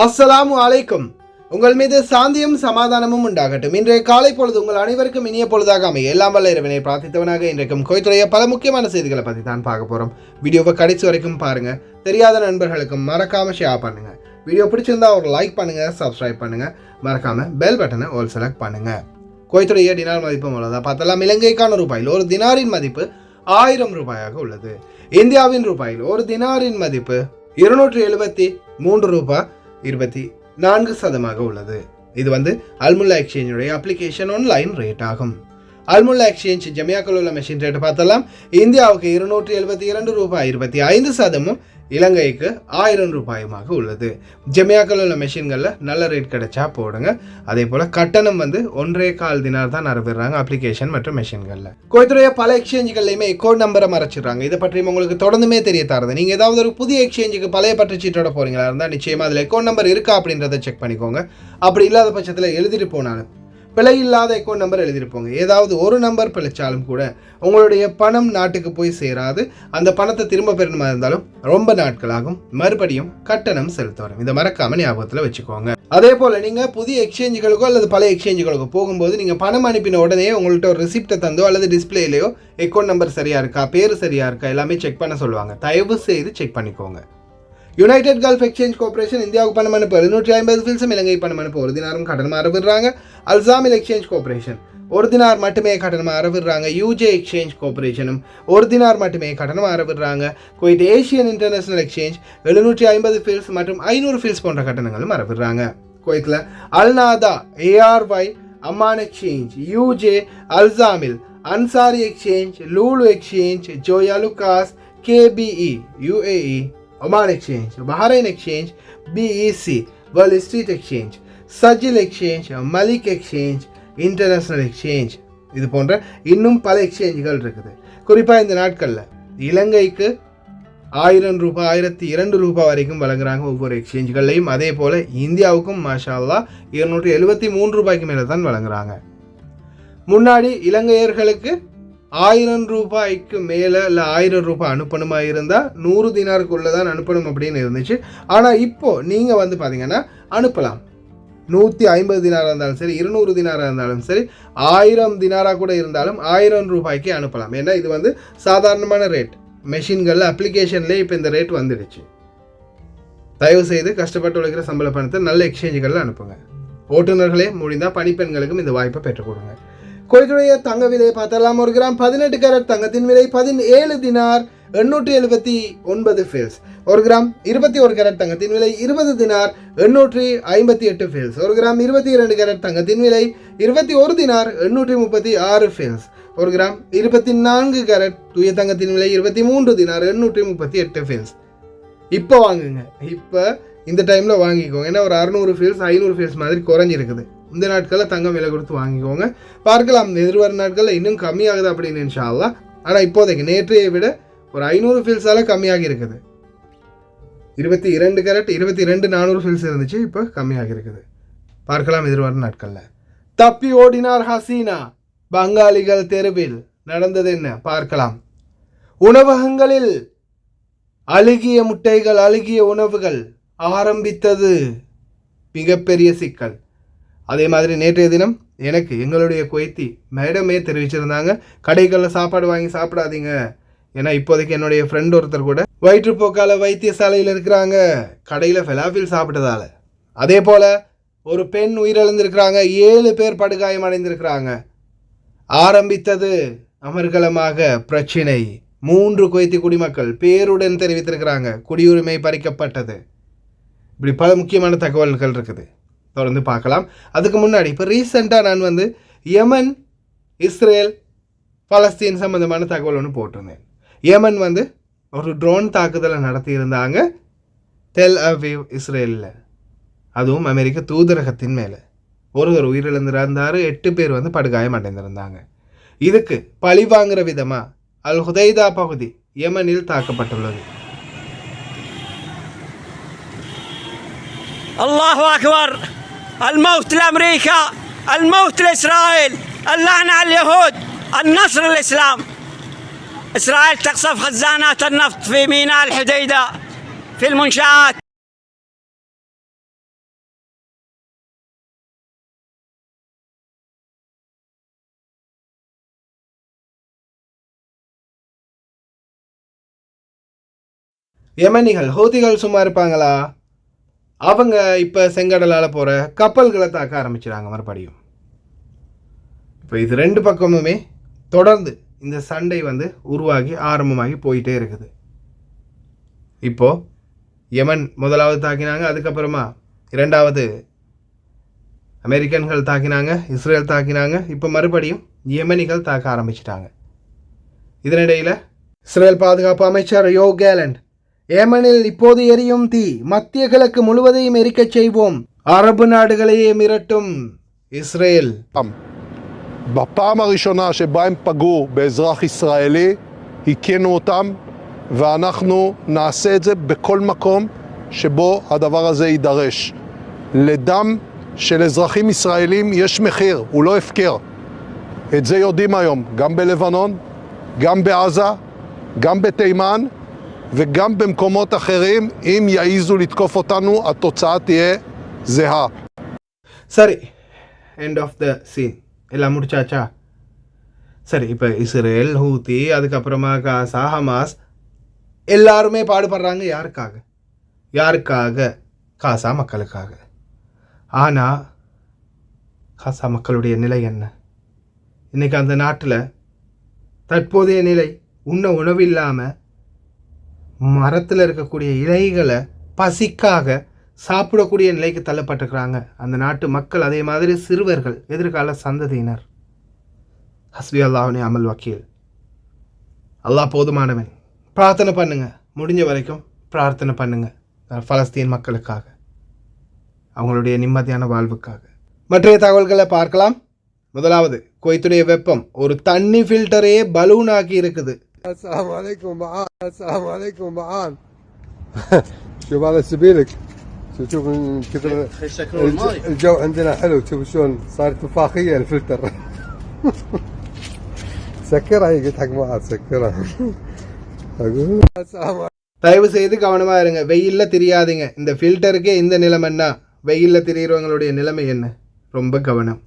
அஸ்ஸலாமு அலைக்கும். உங்கள் மீது சாந்தியும் சமாதானமும் உண்டாகட்டும். இன்றைய காலை பொழுது உங்கள் அனைவருக்கும் இனிய பொழுதாக அமைய எல்லாம் வல்ல இறைவனை பிரார்த்தித்தவனாக இன்றைக்கும் குவைத்துடைய பல முக்கியமான செய்திகளை பற்றி தான் பார்க்க போகிறோம். வீடியோவை கடைசி வரைக்கும் பாருங்க. தெரியாத நண்பர்களுக்கும் மறக்காம ஷேர் பண்ணுங்க. வீடியோ பிடிச்சிருந்தா ஒரு லைக் பண்ணுங்க, சப்ஸ்கிரைப் பண்ணுங்க, மறக்காம பெல் பட்டனை ஆல் செலக்ட் பண்ணுங்க. குவைத்துடைய டினார் மதிப்பு மூலதான் பார்த்தலாம். இலங்கைக்கான ரூபாயில் ஒரு தினாரின் மதிப்பு 1000 ரூபாயாக உள்ளது. இந்தியாவின் ரூபாயில் ஒரு தினாரின் மதிப்பு 273 ரூபாய் 24% உள்ளது. இது அல்முல்லா எக்ஸ்சேஞ்சுடைய அப்ளிகேஷன் ஆன்லைன் ரேட் ஆகும். அல்முல்லா எக்ஸ்சேஞ்ச் ஜமியாக்கள் உள்ள மெஷின் ரேட் பார்த்தலாம். இந்தியாவுக்கு 272 ரூபாய் 25%, இலங்கைக்கு 1000 ரூபாயுமாக உள்ளது. ஜமியாக்கள் உள்ள மெஷின்களில் நல்ல ரேட் கிடைச்சா போடுங்க. அதே போல் கட்டணம் 1.25 தினார் தான் அறவிடுறாங்க அப்ளிகேஷன் மற்றும் மெஷின்களில். குவைத்துடைய பல எக்ஸ்சேஞ்சுகள்லையுமே அக்கௌண்ட் நம்பரை மறைச்சிடுறாங்க. இதை பற்றி உங்களுக்கு தொடர்ந்துமே தெரிய தரது. நீங்கள் ஏதாவது ஒரு புதிய எக்ஸ்சேஞ்சுக்கு பழைய பற்றுச்சீட்டோட போகிறீங்களா இருந்தால் நிச்சயமாக அதில் அக்கௌண்ட் நம்பர் இருக்கா அப்படின்றத செக் பண்ணிக்கோங்க. அப்படி இல்லாத பட்சத்தில் எழுதிட்டு போனாலும் பிழை இல்லாத அக்கௌண்ட் நம்பர் எழுதிருப்போங்க. ஏதாவது ஒரு நம்பர் பிழைச்சாலும் கூட உங்களுடைய பணம் நாட்டுக்கு போய் சேராது. அந்த பணத்தை திரும்ப பெறணுமா இருந்தாலும் ரொம்ப நாட்களாகும். மறுபடியும் கட்டணம் செலுத்த வரும். இதை மறக்காம ஞாபகத்தில் வச்சுக்கோங்க. அதே போல் நீங்கள் புதிய எக்ஸ்சேஞ்சுகளுக்கோ அல்லது பழைய எக்ஸ்சேஞ்சுகளுக்கோ போகும்போது நீங்கள் பணம் அனுப்பின உடனே உங்கள்கிட்ட ஒரு ரிசிப்டை தந்தோ அல்லது டிஸ்பிளேலையோ அக்கௌண்ட் நம்பர் சரியா இருக்கா, பேர் சரியா இருக்கா எல்லாமே செக் பண்ண சொல்லுவாங்க. தயவு செய்து செக் பண்ணிக்கோங்க. யுனைடெட் கல்ஃப் எக்ஸ்சேஞ்ச் கார்பரேஷன் இந்தியாவுக்கு பணம் அனுப்ப 750 ஃபில்ஸும் இலங்கை பணம் அனுப்ப 1 தினாரும் கட்டணமாக அறவிடுறாங்க. அல்சாமில் எக்ஸ்சேஞ்ச் கார்பரேஷன் 1 தினார் மட்டுமே கட்டணமாக அறவிடுறாங்க. யூஜே எக்ஸ்சேஞ்ச் கார்பரேஷனும் 1 தினார் மட்டுமே கட்டணமாக அறவிடுறாங்க. Kuwait Asian international exchange 750 fils மற்றும் 500 ஃபில்ஸ் போன்ற கட்டணங்களும் அறவிடுறாங்க. குவைத்தில் Al Nada, ARY, Amman exchange, UJ, Al Samil, Ansari exchange, Lulu exchange, Joyalukkas, KPE, UAE, Oman exchange, Bahrain exchange, BEC, Wall Street exchange, Sajil exchange, Malik exchange, international exchange, இது போன்ற இன்னும் பல எக்ஸ்சேஞ்சுகள் இருக்குது. குறிப்பாக இந்த நாட்களில் இலங்கைக்கு 1000 ரூபாய் 1002 ரூபாய் வரைக்கும் வழங்குறாங்க ஒவ்வொரு எக்ஸ்சேஞ்சுகள்லையும். அதே போல் இந்தியாவுக்கும் மாஷா அல்லாஹ் 273 ரூபாய்க்கு மேலே தான் வழங்குறாங்க. முன்னாடி இலங்கையர்களுக்கு 1000 ரூபாய்க்கு மேலே இல்லை 1000 ரூபாய் அனுப்பணுமா இருந்தால் 100 தினாருக்குள்ளே தான் அனுப்பணும் அப்படின்னு இருந்துச்சு. ஆனால் இப்போது நீங்கள் பார்த்தீங்கன்னா அனுப்பலாம். 150 தினாராக இருந்தாலும் சரி, 200 தினாராக இருந்தாலும் சரி, 1000 தினாராக கூட இருந்தாலும் 1000 ரூபாய்க்கு அனுப்பலாம். ஏன்னா இது சாதாரணமான ரேட். மெஷின்களில் அப்ளிகேஷன்லேயே இப்போ இந்த ரேட் வந்துடுச்சு. தயவு செய்து கஷ்டப்பட்டு உழைக்கிற சம்பள பணத்தை நல்ல எக்ஸ்சேஞ்சுகளில் அனுப்புங்க. ஓட்டுநர்களே முடிந்தால் பணிப்பெண்களுக்கும் இந்த வாய்ப்பை பெற்றுக் கொடுங்க. குவைத்துடைய தங்க விலை பார்த்தலாம். 1 கிராம் 18 கேரட் தங்கத்தின் விலை 17 தினார் 879 ஃபில்ஸ். 1 கிராம் 21 கேரட் தங்கத்தின் விலை 20 தினார் 858 ஃபில்ஸ். 1 கிராம் 22 கேரட் தங்கத்தின் விலை 21 தினார் 836 ஃபில்ஸ். 1 கிராம் 24 கேரட் தூய தங்கத்தின் விலை 23 தினார் 838 ஃபில்ஸ். இப்போ வாங்குங்க. இப்போ இந்த டைமில் வாங்கிக்கோங்க. ஏன்னா ஒரு 600 ஃபில்ஸ் 500 ஃபில்ஸ் மாதிரி குறைஞ்சிருக்குது. இந்த நாட்களில் தங்கம் விலை கொடுத்து வாங்கிக்கோங்க. பார்க்கலாம் எதிர்வரும் நாட்களில் இன்னும் கம்மியாகுது அப்படின்னு இன்ஷா அல்லாஹ். ஆனால் இப்போதைக்கு நேற்றையை விட ஒரு 500 ஃபில்ஸால் கம்மியாகி இருக்குது. 22 கேரட் 22,400 ஃபில்ஸ் இருந்துச்சு, இப்போ கம்மியாகி இருக்குது. பார்க்கலாம் எதிர்வரும் நாட்களில். தப்பி ஓடினார் ஹசீனா. பங்காளிகள் தெருவில் நடந்தது என்ன பார்க்கலாம். உணவகங்களில் அழுகிய முட்டைகள், அழுகிய உணவுகள் ஆரம்பித்தது மிகப்பெரிய சிக்கல். அதே மாதிரி நேற்றைய தினம் எனக்கு எங்களுடைய குவைத்தி மேடமே தெரிவிச்சிருந்தாங்க, கடைகளில் சாப்பாடு வாங்கி சாப்பிடாதீங்க. ஏன்னா இப்போதைக்கு என்னுடைய ஃப்ரெண்ட் ஒருத்தர் கூட வயிற்றுப்போக்கால வைத்தியசாலையில் இருக்கிறாங்க, கடையில் ஃபெலாஃபில் சாப்பிட்டதால. அதே போல் ஒரு பெண் உயிரிழந்திருக்கிறாங்க, 7 பேர் படுகாயம் அடைந்திருக்கிறாங்க. ஆரம்பித்தது அமர்கலமாக பிரச்சினை. 3 குவைத்தி குடிமக்கள் பேருடன் தெரிவித்திருக்கிறாங்க குடியுரிமை பறிக்கப்பட்டது. இப்படி பல முக்கியமான தகவல்கள் இருக்குது, தொடர்ந்து பார்க்கலாம். அதுக்கு முன்னாடி இப்போ ரீசெண்டாக நான் யமன், இஸ்ரேல், பலஸ்தீன் சம்மந்தமான தகவல் ஒன்று போட்டிருந்தேன். யமன் ஒரு ட்ரோன் தாக்குதலை நடத்தியிருந்தாங்க டெல் அவீவ், இஸ்ரேலில். அதுவும் அமெரிக்க தூதரகத்தின் மேலே. ஒருவர் உயிரிழந்திருந்தார், 8 பேர் படுகாயம் அடைந்திருந்தாங்க. இதுக்கு பழி வாங்குற விதமாக அல் ஹுதைதா பகுதி யமனில் தாக்கப்பட்டுள்ளது. الله أكبر. الموت لأمريكا، الموت لإسرائيل، اللعنة على اليهود، النصر للإسلام. إسرائيل تقصف خزانات النفط في ميناء الحديدة في المنشآت. யமனிகள் ஹூதிகள் சும்மா இருப்பாங்களா? அவங்க இப்போ செங்கடலால் போகிற கப்பல்களை தாக்க ஆரம்பிச்சிடாங்க மறுபடியும். இப்போ இது ரெண்டு பக்கமுமே தொடர்ந்து இந்த சண்டை வந்து உருவாகி ஆரம்பமாகி போயிட்டே இருக்குது. இப்போது யமன் முதலாவது தாக்கினாங்க, அதுக்கப்புறமா இரண்டாவது அமெரிக்கன்கள் தாக்கினாங்க, இஸ்ரேல் தாக்கினாங்க, இப்போ மறுபடியும் யமனிகள் தாக்க ஆரம்பிச்சிட்டாங்க. இதனிடையில் இஸ்ரேல் பாதுகாப்பு அமைச்சர் யோ கேலண்ட், ஏமனில் இப்போது எரியும் தீ மத்திய கிழக்கு முழுவதையும் எரிக்கச் செய்வோம், அரபு நாடுகளையே மிரட்டும் இஸ்ரேல். בפעם הראשונה שבה הם פגעו באזרח ישראלי, הכינו אותם, ואנחנו נעשה את זה בכל מקום שבו הדבר הזה יידרש. לדם של אזרחים ישראלים יש מחיר, הוא לא הפקר. את זה יודעים היום, גם בלבנון, גם בעזה, גם בתימן, וגם במקומות אחרים. אם יעיזו לתקוף אותנו, התוצאה תהיה זהה. சரி, end of the scene. எல்லாம் முடிச்சாச்சா? சரி, இப்போ இஸ்ரேல், ஹூத்தி, அதுக்கப்புறமா காசா, ஹமாஸ் எல்லாருமே பாடுபடுறாங்க. யாருக்காக? காசா மக்களுக்காக. ஆனால் காசா மக்களுடைய நிலை என்ன? இன்றைக்கி அந்த நாட்டில் தற்போதைய நிலை உண்ண உணவு இல்லாமல் மரத்தில் இருக்கக்கூடிய இலைகளை பசிக்காக சாப்பிடக்கூடிய நிலைக்கு தள்ளப்பட்டிருக்கிறாங்க அந்த நாட்டு மக்கள். அதே மாதிரி சிறுவர்கள், எதிர்கால சந்ததியினர். ஹஸ்பி அல்லாஹ்னே அமல் வக்கீல். அல்லாஹ் போதுமானவன். பிரார்த்தனை பண்ணுங்க, முடிஞ்ச வரைக்கும் பிரார்த்தனை பண்ணுங்க பலஸ்தீன் மக்களுக்காக, அவங்களுடைய நிம்மதியான வாழ்வுக்காக. மற்ற தகவல்களை பார்க்கலாம். முதலாவது, குவைத்துடைய வெப்பம் ஒரு தண்ணி ஃபில்டரையே பலூன் ஆக்கி இருக்குது. السلام عليكم معان. السلام عليكم معان. شوف على سبيلك، شوف كثر الجو عندنا حلو. شوف شلون صارت وفاخيه الفلتر. سكرها هي، قلت حق معان سكرها. اقول السلام عليكم. தயவு செய்து கவனமாக இருங்க, வெயிலில் தெரியாதீங்க. இந்த ஃபில்டருக்கே இந்த நிலைமைன்னா வெயிலில் தெரிகிறவங்களுடைய நிலைமை என்ன? ரொம்ப கவனம்.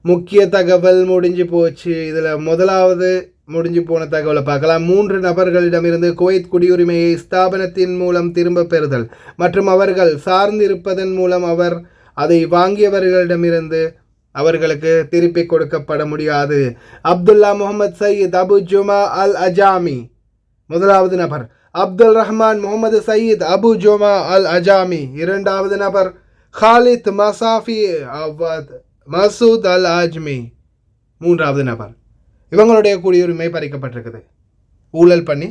முக்கிய தகவல் முடிஞ்சு போச்சு. இதில் முதலாவது முடிஞ்சு போன தகவலை பார்க்கலாம். 3 நபர்களிடமிருந்து குவைத் குடியுரிமையை ஸ்தாபனத்தின் மூலம் திரும்ப பெறுதல் மற்றும் அவர்கள் சார்ந்திருப்பதன் மூலம் அவர் அதை வாங்கியவர்களிடமிருந்து அவர்களுக்கு திருப்பி கொடுக்கப்பட முடியாது. அப்துல்லா முகமது சயீத் அபு ஜுமா அல் அஜாமி முதலாவது நபர். அப்துல் ரஹ்மான் முகமது சயீத் அபு ஜுமா அல் அஜாமி இரண்டாவது நபர். ஹாலித் மசாஃபி அவாத் மசூத் அல் ஆஜ்மி மூன்றாவது நபர். இவங்களுடைய குடியுரிமை பறிக்கப்பட்டிருக்குது. ஊழல் பண்ணி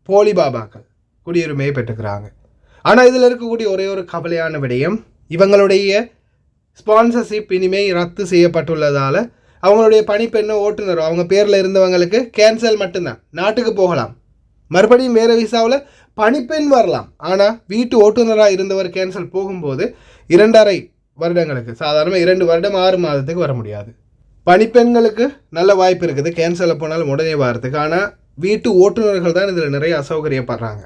போலி பாபாக்கள் குடியுரிமையை பெற்றுக்கிறாங்க. ஆனால் இதில் இருக்கக்கூடிய ஒரே ஒரு கவலையான விடயம், இவங்களுடைய ஸ்பான்சர்ஷிப் இனிமேல் ரத்து செய்யப்பட்டுள்ளதால் அவங்களுடைய பணிப்பெண்ணோ ஓட்டுநரோ அவங்க பேரில் இருந்தவங்களுக்கு கேன்சல் மட்டும்தான். நாட்டுக்கு போகலாம், மறுபடியும் வேறு விசாவில் பணிப்பெண் வரலாம். ஆனால் வீட்டு ஓட்டுநராக இருந்தவர் கேன்சல் போகும்போது 2.5 வருடங்களுக்கு, சாதாரணமாக 2 வருடம் 6 மாதத்துக்கு வர முடியாது. பணிப்பெண்களுக்கு நல்ல வாய்ப்பு இருக்குது கேன்சலில் போனாலும் உடனே வரத்துக்கு. ஆனால் வீட்டு ஓட்டுநர்கள் தான் இதில் நிறைய அசௌகரியப்படுறாங்க.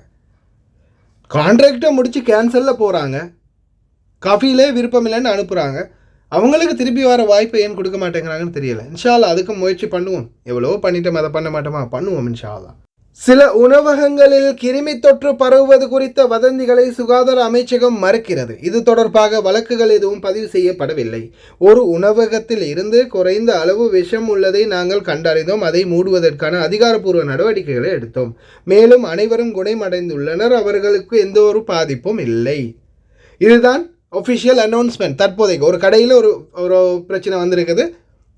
கான்ட்ராக்டை முடித்து கேன்சலில் போகிறாங்க, கஃபிலே விருப்பம் இல்லைன்னு அனுப்புகிறாங்க. அவங்களுக்கு திருப்பி வர வாய்ப்பை ஏன் கொடுக்க மாட்டேங்கிறாங்கன்னு தெரியல. இன்ஷா அல்லாஹ் அதுக்கு முயற்சி பண்ணுவோம். எவ்வளோ பண்ணிட்டோம், அதை பண்ண மாட்டோமா? பண்ணுவோம் இன்ஷா அல்லாஹ். சில உணவகங்களில் கிருமி தொற்று பரவுவது குறித்த வதந்திகளை சுகாதார அமைச்சகம் மறுக்கிறது. இது தொடர்பாக வழக்குகள் எதுவும் பதிவு செய்யப்படவில்லை. ஒரு உணவகத்தில் இருந்து குறைந்த அளவு விஷம் உள்ளதை நாங்கள் கண்டறிந்தோம். அதை மூடுவதற்கான அதிகாரப்பூர்வ நடவடிக்கைகளை எடுத்தோம். மேலும் அனைவரும் குணமடைந்துள்ளனர். அவர்களுக்கு எந்த ஒரு பாதிப்பும் இல்லை. இதுதான் ஒஃபிஷியல் அனௌன்ஸ்மெண்ட். தற்போதைக்கு ஒரு கடையில் ஒரு பிரச்சனை வந்திருக்குது,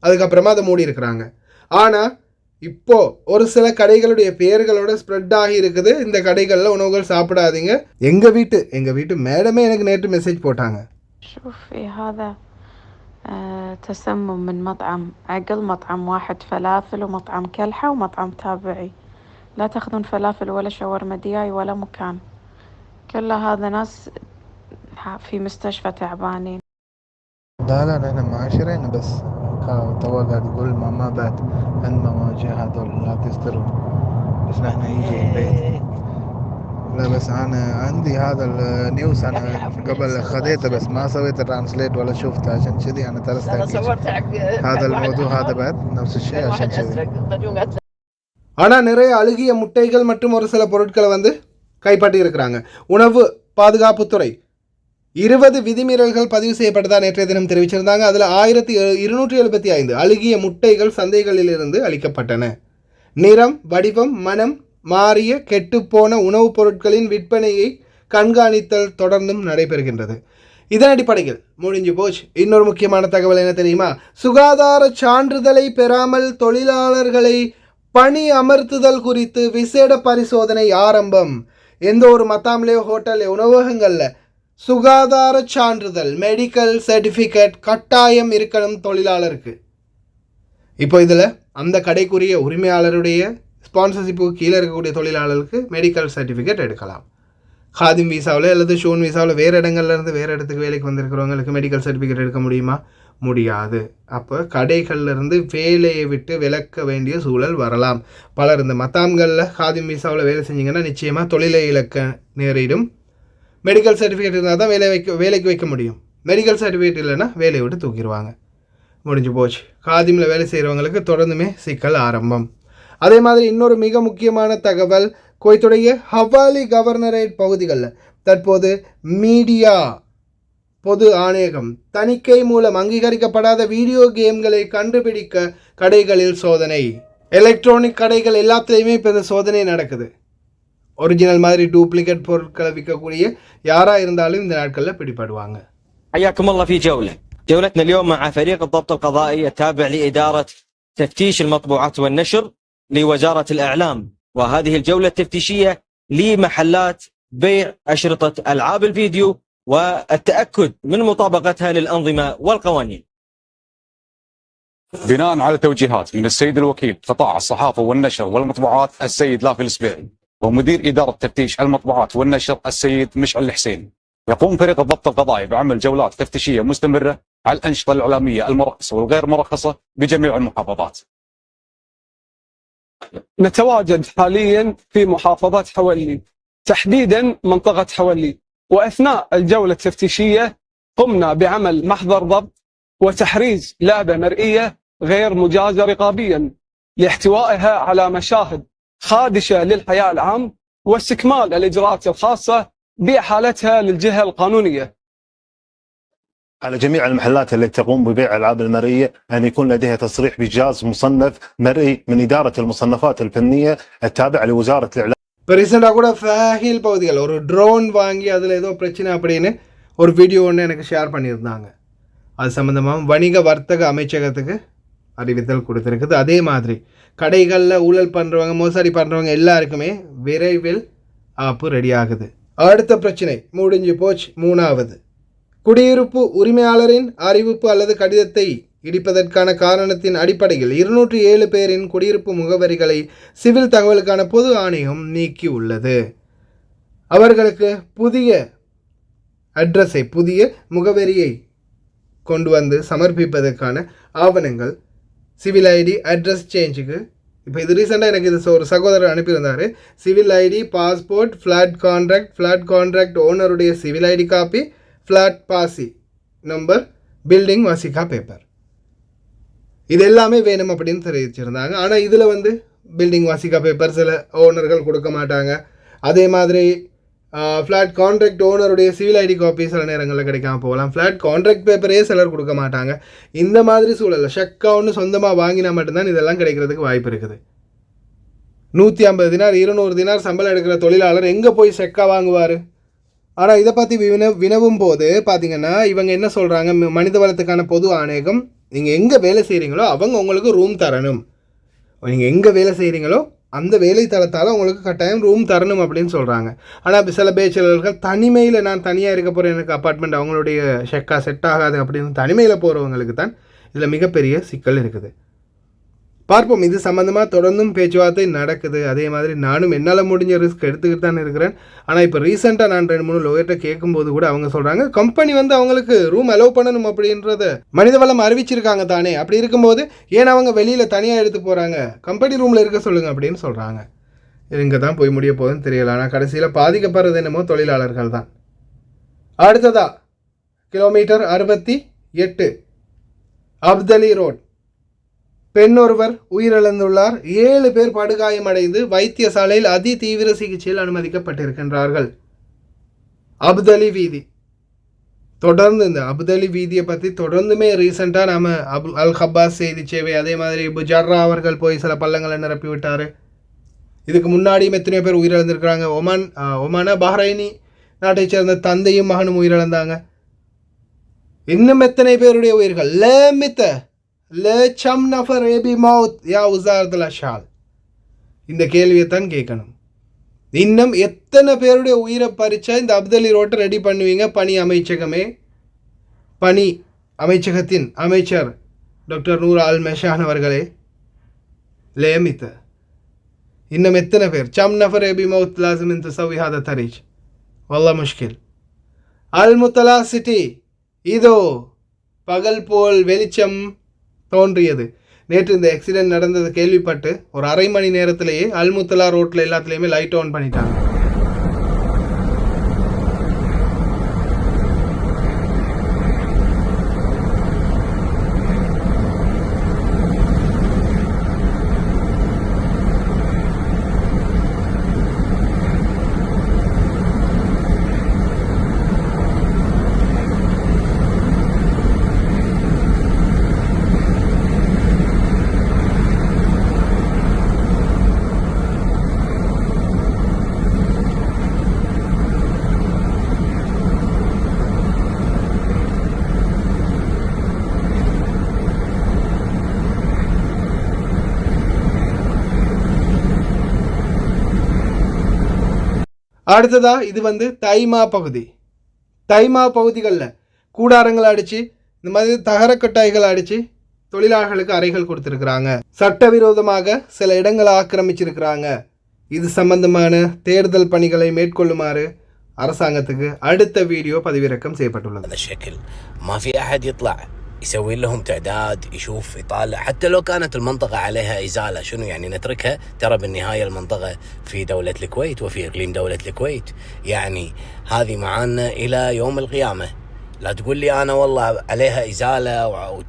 அதுக்கப்புறமா அதை மூடி இருக்கிறாங்க. ஆனால் இப்போ ஒரு சில கடைகளுடைய பெயர்களோட ஸ்ப்ரெட் ஆகி இருக்குது. இந்த கடைகளில் உணவுகள் சாப்பிடாதீங்க. எங்க வீட்டு மேடமே எனக்கு நேற்று மெசேஜ் போட்டாங்க. شوفي هذا تسمم من مطعم عقل، مطعم واحد فلافل ومطعم كلحة ومطعم تابعي. لا تاخذون فلافل ولا شاورما دياي ولا مكان. كل هذا ناس في مستشفى تعبانين. لا احنا معاشرين بس تو قاعد يقول ماما بعد عند مواجه هذول لا تسترون، بس نحن يجي البيت. لا بس انا عندي هذا النيوز انا قبل خذيته بس ما سويت ترانسليت ولا شفته، عشان كذي انا ترست هذا الموضوع هذا بعد نفس الشيء عشان كذي. ஆனால் நிறைய அழுகிய முட்டைகள் மற்றும் ஒரு சில பொருட்களை வந்து கைப்பற்றி இருக்கிறாங்க. உணவு பாதுகாப்புத்துறை 20 விதிமீறல்கள் பதிவு செய்யப்பட்டதா நேற்றைய தினம் தெரிவிச்சிருந்தாங்க. அதில் 1275 அழுகிய முட்டைகள் சந்தைகளிலிருந்து அளிக்கப்பட்டன. நிறம், வடிவம், மனம் மாறிய கெட்டுப்போன உணவுப் பொருட்களின் விற்பனையை கண்காணித்தல் தொடர்ந்தும் நடைபெறுகின்றது. இதன் அடிப்படையில் முடிஞ்சு போச்சு. இன்னொரு முக்கியமான தகவல் என்ன தெரியுமா? சுகாதார சான்றிதழை பெறாமல் தொழிலாளர்களை பணி அமர்த்துதல் குறித்து விசேட பரிசோதனை ஆரம்பம். எந்த ஒரு மத்தாம்லேயோ ஹோட்டல்லையோ உணவகங்களில் சுகாதார சான்றிதழ் மெடிக்கல் சர்டிஃபிகேட் கட்டாயம் இருக்கணும் தொழிலாளருக்கு. இப்போ இதில் அந்த கடைக்குரிய உரிமையாளருடைய ஸ்பான்சர்ஷிப்பு கீழே இருக்கக்கூடிய தொழிலாளருக்கு மெடிக்கல் சர்டிஃபிகேட் எடுக்கலாம். காதிம் விசாவில் அல்லது ஷோன் விசாவில் வேறு இடங்கள்லேருந்து வேறு இடத்துக்கு வேலைக்கு வந்திருக்கிறவங்களுக்கு மெடிக்கல் சர்டிஃபிகேட் எடுக்க முடியுமா? முடியாது. அப்போ கடைகள்லேருந்து வேலையை விட்டு விலக்க வேண்டிய சூழல் வரலாம். பலர் இந்த மத்தாம்களில் காதிம் விசாவில் வேலை செஞ்சிங்கன்னா நிச்சயமாக தொழிலை இழக்க நேரிடும். மெடிக்கல் சர்டிஃபிகேட் இருந்தால் தான் வேலைக்கு வைக்க முடியும். மெடிக்கல் சர்டிஃபிகேட் இல்லைன்னா வேலையை விட்டு தூக்கிடுவாங்க. முடிஞ்சு போச்சு. காதிமில் வேலை செய்கிறவங்களுக்கு தொடர்ந்துமே சிக்கல் ஆரம்பம். அதே மாதிரி இன்னொரு மிக முக்கியமான தகவல், குவைத்துடைய ஹவாலி கவர்னரேட் பகுதிகளில் தற்போது மீடியா பொது ஆணையகம் தணிக்கை மூலம் அங்கீகரிக்கப்படாத வீடியோ கேம்களை கண்டுபிடிக்க கடைகளில் சோதனை. எலக்ட்ரானிக் கடைகள் எல்லாத்துலேயுமே இப்போ இந்த சோதனை நடக்குது. ஒரிஜினல் மாதிரி டூப்ளிகேட் பொருட்களை விற்கக்கூடிய யாராக இருந்தாலும் இந்த நாட்களில் பிடிபடுவாங்க. حياكم الله في جولتنا اليوم مع فريق الضبط القضائي التابع لإدارة تفتيش المطبوعات والنشر لوزارة الإعلام، وهذه الجولة التفتيشية لمحلات بيع أشرطة ألعاب الفيديو والتأكد من مطابقتها للأنظمة والقوانين. بناء على توجيهات من السيد الوكيل قطاع الصحافة والنشر والمطبوعات السيد لافي السبيعي ومدير إدارة تفتيش المطبوعات والنشر السيد مشعل الحسين، يقوم فريق الضبط القضائي بعمل جولات تفتيشية مستمرة على الأنشطة الإعلامية المرخصة والغير مرخصة بجميع المحافظات. نتواجد حاليا في محافظة حولي، تحديدا منطقة حولي، وأثناء الجولة التفتيشية قمنا بعمل محضر ضبط وتحريز لعبة مرئية غير مجازة رقابيا لاحتوائها على مشاهد خادشة للحياء العام واستكمال الإجراءات الخاصة بإحالتها للجهة القانونية. على جميع المحلات التي تقوم ببيع الألعاب المرئية أن يكون لديها تصريح بجهاز مصنف مرئي من إدارة المصنفات الفنية التابعة لوزارة الإعلام. இப்போ ரீசெண்டாக கூட ஃபேஹில் பகுதிகள் ஒரு ட்ரோன் வாங்கி அதில் ஏதோ பிரச்சனை அப்படின்னு ஒரு வீடியோ ஒன்று எனக்கு ஷேர் பண்ணியிருந்தாங்க. அது சம்மந்தமாக வணிக வர்த்தக அமைச்சகத்துக்கு அறிவித்தல் கொடுத்துருக்குது. அதே மாதிரி கடைகளில் ஊழல் பண்ணுறவங்க மோசடி பண்ணுறவங்க எல்லாருக்குமே விரைவில் ஆப்பு ரெடி ஆகுது. அடுத்த பிரச்சனை முடிஞ்சு போச்சு. 3வது, குடியிருப்பு உரிமையாளரின் அறிவிப்பு அல்லது கடிதத்தை இடிப்பதற்கான காரணத்தின் அடிப்படையில் 207 பேரின் குடியிருப்பு முகவரிகளை சிவில் தகவலுக்கான பொது ஆணையம் நீக்கி உள்ளது. அவர்களுக்கு புதிய அட்ரஸை புதிய முகவரியை கொண்டு வந்து சமர்ப்பிப்பதற்கான ஆவணங்கள் சிவில் ஐடி அட்ரஸ் சேஞ்சுக்கு இப்போ இது ரீசெண்டாக எனக்கு இது ஒரு சகோதரர் அனுப்பியிருந்தார். Civil ID, passport, flat contract ஓனருடைய civil ID copy, flat PACI number, building வாசிகா பேப்பர், இது எல்லாமே வேணும் அப்படின்னு தெரிவிச்சிருந்தாங்க. ஆனால் இதில் வந்து பில்டிங் வாசிகா பேப்பர் சில ஓனர்கள் கொடுக்க மாட்டாங்க. அதே மாதிரி ஃப்ளாட் கான்ட்ராக்ட் ஓனருடைய சிவில் ஐடி காப்பி சில நேரங்களில் கிடைக்காம போகலாம். ஃப்ளாட் கான்ட்ராக்ட் பேப்பரே சிலர் கொடுக்க மாட்டாங்க. இந்த மாதிரி சூழலில் ஷெக்கா ஒன்று சொந்தமாக வாங்கினா மட்டும்தான் இதெல்லாம் கிடைக்கிறதுக்கு வாய்ப்பு இருக்குது. 150 தினார் 200 தினார் சம்பளம் எடுக்கிற தொழிலாளர் எங்கே போய் ஷெக்கா வாங்குவார்? ஆனால் இதை பற்றி வினவும் போது பார்த்திங்கன்னா இவங்க என்ன சொல்கிறாங்க, மனித வளத்துக்கான பொது ஆணையகம் நீங்கள் எங்கே வேலை செய்கிறீங்களோ அவங்க உங்களுக்கு ரூம் தரணும். நீங்கள் எங்கே வேலை செய்கிறீங்களோ அந்த வேலை தளத்தால் உங்களுக்கு கட்டாயம் ரூம் தரணும் அப்படின்னு சொல்கிறாங்க. ஆனால் சில பேச்சலர்கள் தனிமையில் நான் தனியாக இருக்க போகிறேன், எனக்கு அப்பார்ட்மெண்ட் அவங்களுடைய ஷெக்கா செட் ஆகாது அப்படின்னு தனிமையில் போகிறவங்களுக்கு தான் இதில் மிகப்பெரிய சிக்கல் இருக்குது. பார்ப்போம். இது சம்மந்தமாக தொடர்ந்தும் பேச்சுவார்த்தை நடக்குது. அதே மாதிரி நானும் என்னால் முடிஞ்ச ரிஸ்க் எடுத்துக்கிட்டு தான் இருக்கிறேன். ஆனால் இப்போ ரீசெண்டாக நான் 2-3 லோயர்கிட்ட கேட்கும்போது கூட அவங்க சொல்கிறாங்க கம்பெனி வந்து அவங்களுக்கு ரூம் அலோவ் பண்ணணும் அப்படின்றத மனிதவளம் அறிவிச்சிருக்காங்க தானே. அப்படி இருக்கும்போது ஏன் அவங்க வெளியில் தனியாக எடுத்து போகிறாங்க, கம்பெனி ரூமில் இருக்க சொல்லுங்கள் அப்படின்னு சொல்கிறாங்க. இங்கே தான் போய் முடிய போகுதுன்னு தெரியல. ஆனால் கடைசியில் பாதிக்கப்படுறது என்னமோ தொழிலாளர்கள் தான். அடுத்ததா கிலோமீட்டர் 68 அப்தலி ரோட் பெண் ஒருவர் உயிரிழந்துள்ளார். 7 பேர் படுகாயமடைந்து வைத்தியசாலையில் அதி தீவிர சிகிச்சையில் அனுமதிக்கப்பட்டிருக்கின்றார்கள். அபுதலி வீதி, தொடர்ந்து இந்த அபுதலி வீதியை பற்றி தொடர்ந்துமே ரீசெண்டாக நாம் அல் ஹப்பாஸ் செய்தி சேவை, அதே மாதிரி புஜர்ரா அவர்கள் போய் சில பள்ளங்களை நிரப்பி விட்டார். இதுக்கு முன்னாடியும் எத்தனையோ பேர் உயிரிழந்திருக்கிறாங்க. ஒமானா பஹ்ரைனி நாட்டை சேர்ந்த தந்தையும் மகனும் உயிரிழந்தாங்க. இன்னும் எத்தனை பேருடைய உயிர்கள்? லம் நஃபர் ஏபி மவுத் யா உஸாரத்துல் அஷால். இந்த கேள்வியை தான் கேட்கணும். இன்னும் எத்தனை பேருடைய உயிரை பறிச்சா இந்த அப்தலி ரோட்டை ரெடி பண்ணுவீங்க? பணி அமைச்சகத்தின் அமைச்சர் டாக்டர் நூர் அல் மெஷான் அவர்களே, லேமித்த இன்னும் எத்தனை பேர்? கம் நஃபர் ஏபி மவுத் லாசிம் இன் துஸவி ஹாதா தரீஜ் வல்லா முஷ்கில். அல் முத்தலா சிட்டி, இதோ பகல் போல் வெளிச்சம் தோன்றியது. நேற்று இந்த ஆக்சிடென்ட் நடந்தது கேள்விப்பட்டு ஒரு அரை மணி நேரத்திலேயே அல்முத்தலா ரோட்டில் எல்லாத்துலேயுமே லைட் ஆன் பண்ணிட்டாங்க. அடுத்ததா இது தைமா பகுதி. தைமா பகுதிகளில் கூடாரங்களை அடித்து இந்த மாதிரி தகரக்கட்டாய்களை அடித்து தொழிலாளர்களுக்கு அறைகள் கொடுத்துருக்குறாங்க. சட்டவிரோதமாக சில இடங்களை ஆக்கிரமிச்சிருக்கிறாங்க. இது சம்பந்தமான தேடுதல் பணிகளை மேற்கொள்ளுமாறு அரசாங்கத்துக்கு அடுத்த வீடியோ பதிவிறக்கம் செய்யப்பட்டுள்ளது. يسوي لهم تعداد، يشوف يطالع، حتى لو كانت المنطقة عليها إزالة شنو يعني نتركها؟ ترى بالنهاية المنطقة في دولة الكويت وفي إقليم دولة الكويت، يعني هذه معانا إلى يوم القيامة. لا تقول لي أنا والله عليها إزالة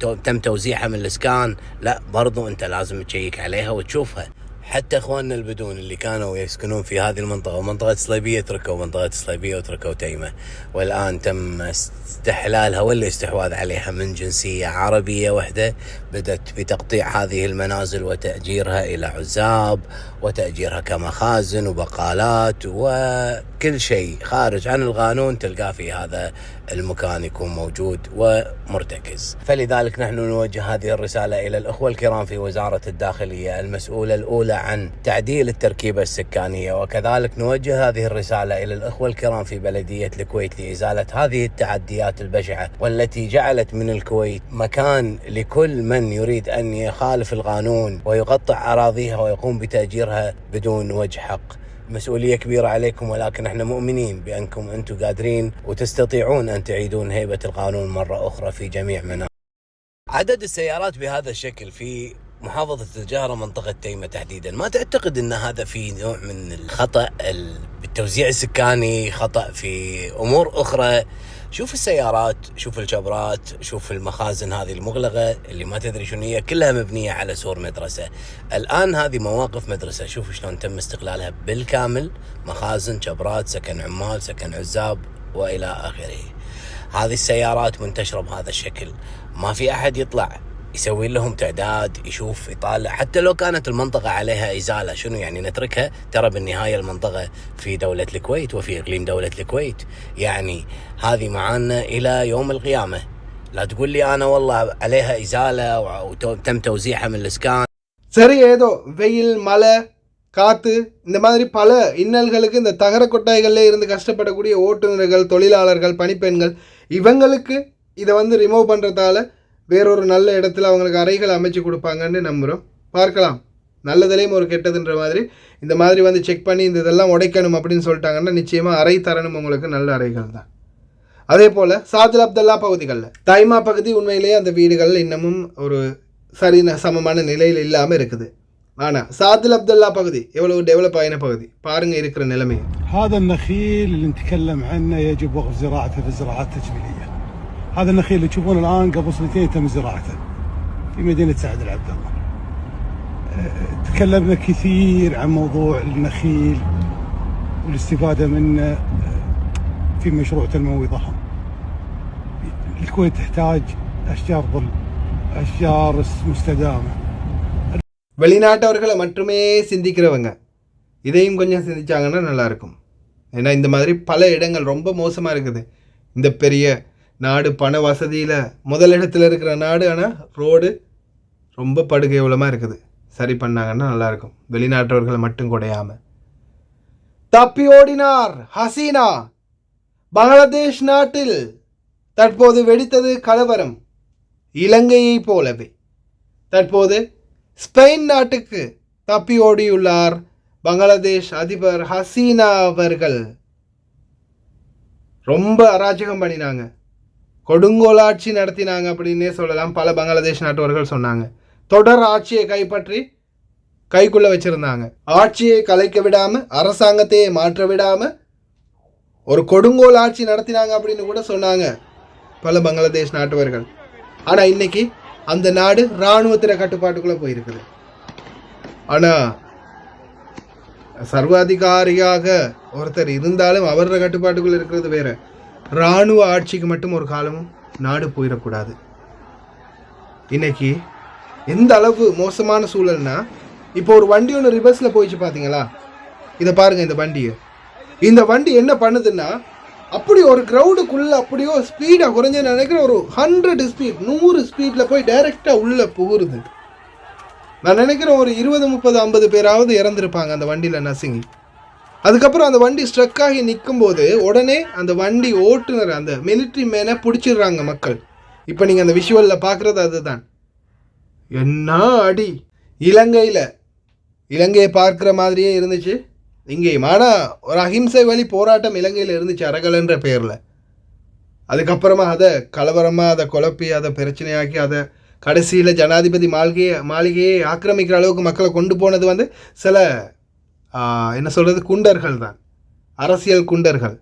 وتم توزيعها من الإسكان، لا، برضو أنت لازم تشيك عليها وتشوفها. حتى اخواننا البدون اللي كانوا يسكنون في هذه المنطقة ومنطقة صليبية تركوا منطقة صليبية وتركوا تيمة، والآن تم استحلالها والاستحواذ عليها من جنسية عربية واحدة. بدأت بتقطيع هذه المنازل وتأجيرها إلى عزاب وتأجيرها كمخازن وبقالات وكل شيء خارج عن القانون تلقاه في هذا المكان يكون موجود ومرتكز. فلذلك نحن نوجه هذه الرسالة إلى الأخوة الكرام في وزارة الداخلية المسؤولة الأولى عن تعديل التركيبة السكانية، وكذلك نوجه هذه الرسالة إلى الأخوة الكرام في بلدية الكويت لإزالة هذه التعديات البشعة والتي جعلت من الكويت مكان لكل من يريد أن يخالف القانون ويقطع أراضيها ويقوم بتأجيرها بدون وجه حق. مسؤولية كبيرة عليكم، ولكن احنا مؤمنين بأنكم أنتم قادرين وتستطيعون أن تعيدون هيبة القانون مرة أخرى في جميع مناطق. عدد السيارات بهذا الشكل في محافظة الجهرة منطقة تيمة تحديدا، ما تعتقد أن هذا في نوع من الخطأ بالتوزيع السكاني، خطأ في أمور أخرى؟ شوف السيارات، شوف الجبرات، شوف المخازن هذه المغلقة اللي ما تدري شنو هي، كلها مبنية على سور مدرسة. الآن هذه مواقف مدرسة، شوف شلون تم استغلالها بالكامل، مخازن، جبرات، سكن عمال، سكن عزاب وإلى آخره. هذه السيارات منتشرة بهذا الشكل، ما في أحد يطلع يسوي لهم تعداد، يشوف يطالع، حتى لو كانت المنطقة عليها إزالة شنو يعني نتركها؟ ترى بالنهاية المنطقة في دولة الكويت وفي إقليم دولة الكويت، يعني هذه معانا إلى يوم القيامة. لا تقول لي أنا والله عليها إزالة وتم توزيعها من الإسكان. சரி, ஏதோ வெயில், மழை, காற்று, இந்த மாதிரி பல இன்னல்களுக்கு இந்த தகர கொட்டாய்களில் இருந்து கஷ்டப்படக்கூடிய ஓட்டுநர்கள், தொழிலாளர்கள், பணிப்பெண்கள், இவங்களுக்கு இதை ரிமூவ் பண்ணுறதால வேறொரு நல்ல இடத்துல அவங்களுக்கு அறைகள் அமைச்சு கொடுப்பாங்கன்னு நம்புகிறோம். பார்க்கலாம், நல்லதுலேயும் ஒரு கெட்டதுன்ற மாதிரி இந்த மாதிரி செக் பண்ணி இந்த இதெல்லாம் உடைக்கணும் அப்படின்னு சொல்லிட்டாங்கன்னா நிச்சயமாக அறை தரணும், உங்களுக்கு நல்ல அறைகள் தான். அதே போல் சாதுல் அப்துல்லா பகுதிகளில் தைமா பகுதி உண்மையிலேயே அந்த வீடுகள் இன்னமும் ஒரு சமமான நிலையில் இல்லாமல் இருக்குது. ஆனால் சாதுல் அப்துல்லா பகுதி எவ்வளவு டெவலப் ஆகின பகுதி பாருங்கள் இருக்கிற நிலைமை. هذا النخيل اللي نتكلم عنه يجب وقف زراعته في الزراعات التجميلية. هذا النخيل اللي تشوفونه الآن قبل سنتين تم زراعته في مدينة سعد العبد الله. تكلمنا كثير عن موضوع النخيل والاستفادة منه في مشروع تنموي ضخم. الكويت تحتاج أشجار ظل، أشجار مستدامة. வெளிநாட்டவர்களை மட்டுமே சிந்திக்கிறவங்க இதையும் கொஞ்சம் சிந்திச்சாங்கன்னா நல்லாயிருக்கும். ஏன்னா இந்த மாதிரி பல இடங்கள் ரொம்ப மோசமாக இருக்குது. இந்த பெரிய நாடு பண வசதியில் முதலிடத்தில் இருக்கிற நாடு, ஆனால் ரோடு ரொம்ப படுகேவலமாக இருக்குது. சரி பண்ணாங்கன்னா நல்லாயிருக்கும், வெளிநாட்டவர்களை மட்டும் குடையாமல். தப்பி ஓடினார் ஹசீனா. பங்களாதேஷ் நாட்டில் தற்போது வெடித்தது கலவரம். இலங்கையை போலவே தற்போது ஸ்பெயின் நாட்டுக்கு தப்பி ஓடியுள்ளார் பங்களாதேஷ் அதிபர் ஹசீனா அவர்கள். ரொம்ப அராஜகம் பண்ணினாங்க, கொடுங்கோலாட்சி நடத்தினாங்க அப்படின்னே சொல்லலாம். பல பங்களாதேஷ் நாட்டவர்கள் சொன்னாங்க. தொடர் ஆட்சியை கைப்பற்றி கைக்குள்ளே வச்சுருந்தாங்க. ஆட்சியை கலைக்க விடாமல், அரசாங்கத்தையே மாற்ற விடாமல் ஒரு கொடுங்கோல் ஆட்சி நடத்தினாங்க அப்படின்னு கூட சொன்னாங்க பல பங்களாதேஷ் நாட்டவர்கள். ஆனால் இன்னைக்கு அந்த நாடு இராணுவத்தின கட்டுப்பாட்டுக்குள்ளே போயிருக்குது. ஆனால் சர்வாதிகாரியாக ஒருத்தர் இருந்தாலும் அவரோட கட்டுப்பாட்டுக்குள்ளே இருக்கிறது வேறு. இராணுவ ஆட்சிக்கு மட்டும் ஒரு காலமும் நாடு போயிடக்கூடாது. இன்னைக்கு எந்த அளவு மோசமான சூழல்னா, இப்போ ஒரு வண்டி ஒன்று ரிவர்ஸில் போயிடுச்சு பார்த்தீங்களா? இதை பாருங்கள், இந்த வண்டி என்ன பண்ணுதுன்னா, அப்படி ஒரு க்ரௌடுக்குள்ளே அப்படியோ ஸ்பீடாக குறைஞ்சு நினைக்கிற ஒரு 100 ஸ்பீட் 100 ஸ்பீடில் போய் டைரெக்டாக உள்ளே புகுறுது. நான் நினைக்கிறேன் ஒரு 20, 30, 50 பேராவது இறந்துருப்பாங்க அந்த வண்டியில் நசுங்கி. அதுக்கப்புறம் அந்த வண்டி ஸ்ட்ரக் ஆகி நிற்கும்போது உடனே அந்த வண்டி ஓட்டுநர், அந்த மிலிட்ரி மேனை பிடிச்சிடுறாங்க மக்கள். இப்போ நீங்கள் அந்த விஷுவலில் பார்க்குறது அதுதான். என்ன அடி! இலங்கையை பார்க்குற மாதிரியே இருந்துச்சு இங்கேயும். ஆனால் ஒரு அஹிம்சை வழி போராட்டம் இலங்கையில் இருந்துச்சு அரகலன்ற பெயரில். அதுக்கப்புறமா அதை கலவரமாக அதை குழப்பி அதை பிரச்சனையாக்கி அதை கடைசியில் ஜனாதிபதி மாளிகையை ஆக்கிரமிக்கிற அளவுக்கு மக்களை கொண்டு போனது வந்து சில என்ன சொல்கிறது, குண்டர்கள் தான், அரசியல் குண்டர்கள்,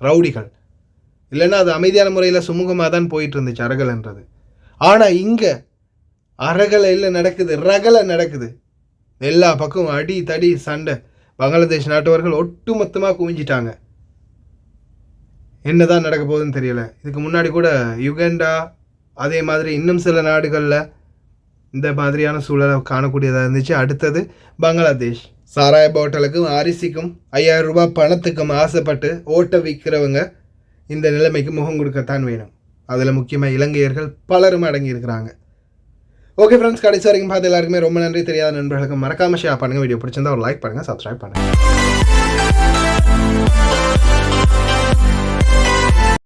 ரவுடிகள். இல்லைன்னா அது அமைதியான முறையில் சுமூகமாக தான் போயிட்டு இருந்துச்சு அரகலன்றது. ஆனால் இங்கே அரகலையில் நடக்குது, ரகலை நடக்குது. எல்லா பக்கம் அடி தடி சண்டை. பங்களாதேஷ் நாட்டவர்கள் ஒட்டு மொத்தமாக குவிஞ்சிட்டாங்க. என்ன தான் நடக்க போகுதுன்னு தெரியலை. இதுக்கு முன்னாடி கூட யுகண்டா, அதே மாதிரி இன்னும் சில நாடுகளில் இந்த மாதிரியான சூழலை காணக்கூடியதாக இருந்துச்சு. அடுத்தது பங்களாதேஷ். சாராய பாட்டிலுக்கும் அரிசிக்கும் 5000 ரூபாய் பணத்துக்கும் ஆசைப்பட்டு ஓட்ட விற்கிறவங்க இந்த நிலைமைக்கு முகம் கொடுக்கத்தான் வேணும். அதில் முக்கியமாக இலங்கையர்கள் பலரும் அடங்கியிருக்கிறாங்க. ஓகே ஃப்ரெண்ட்ஸ், கடைசி வரைக்கும் பார்த்து எல்லாருக்குமே ரொம்ப நன்றி. தெரியாத நண்பர்களுக்கு மறக்காமல் ஷேர் பண்ணுங்கள். வீடியோ பிடிச்சிருந்தா ஒரு லைக் பண்ணுங்கள், சப்ஸ்கிரைப் பண்ணுங்கள்.